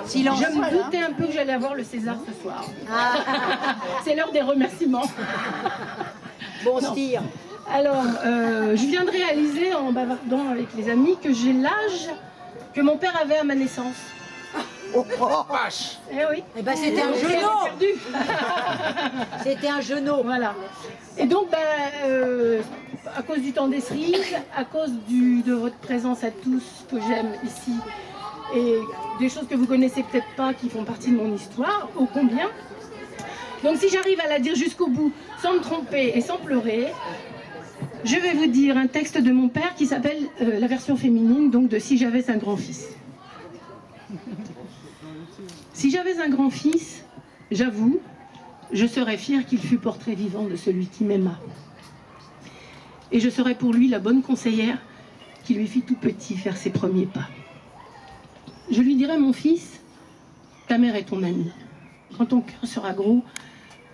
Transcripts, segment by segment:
Silence. Je me doutais un peu que j'allais avoir le César ce soir. C'est l'heure des remerciements. Bon, se tire. Alors, je viens de réaliser en bavardant avec les amis que j'ai l'âge que mon père avait à ma naissance. Vache. Eh oui. Eh ben, c'était un genou. C'était un genou. Voilà. Et donc, à cause du temps des cerises, à cause de votre présence à tous que j'aime ici, et des choses que vous connaissez peut-être pas qui font partie de mon histoire, ô combien. Donc si j'arrive à la dire jusqu'au bout, sans me tromper et sans pleurer, je vais vous dire un texte de mon père qui s'appelle la version féminine, donc de Si j'avais un grand-fils. Si j'avais un grand-fils, j'avoue, je serais fière qu'il fût portrait vivant de celui qui m'aima. Et je serais pour lui la bonne conseillère qui lui fit tout petit faire ses premiers pas. Je lui dirais, mon fils, ta mère est ton amie. Quand ton cœur sera gros,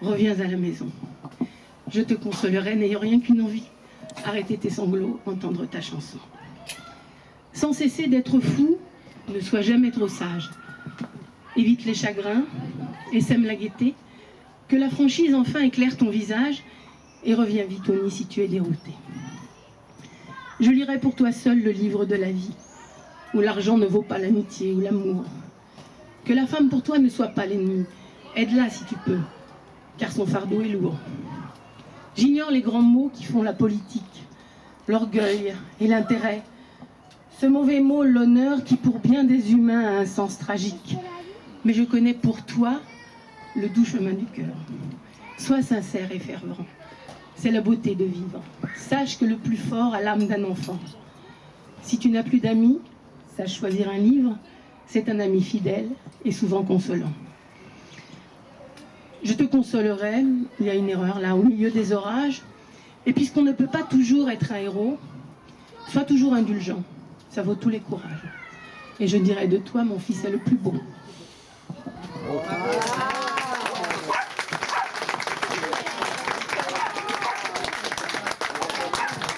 reviens à la maison. Je te consolerai, n'ayant rien qu'une envie, arrêter tes sanglots, entendre ta chanson. Sans cesser d'être fou, ne sois jamais trop sage. Évite les chagrins et sème la gaieté. Que la franchise enfin éclaire ton visage et reviens vite au nid si tu es dérouté. Je lirai pour toi seul le livre de la vie, où l'argent ne vaut pas l'amitié ou l'amour. Que la femme pour toi ne soit pas l'ennemi, aide-la si tu peux, car son fardeau est lourd. J'ignore les grands mots qui font la politique, l'orgueil et l'intérêt. Ce mauvais mot, l'honneur, qui pour bien des humains a un sens tragique. Mais je connais pour toi le doux chemin du cœur. Sois sincère et fervent. C'est la beauté de vivre. Sache que le plus fort a l'âme d'un enfant. Si tu n'as plus d'amis, sache choisir un livre. C'est un ami fidèle et souvent consolant. Je te consolerai, il y a une erreur là, au milieu des orages. Et puisqu'on ne peut pas toujours être un héros, sois toujours indulgent. Ça vaut tous les courages. Et je dirai de toi, mon fils est le plus beau.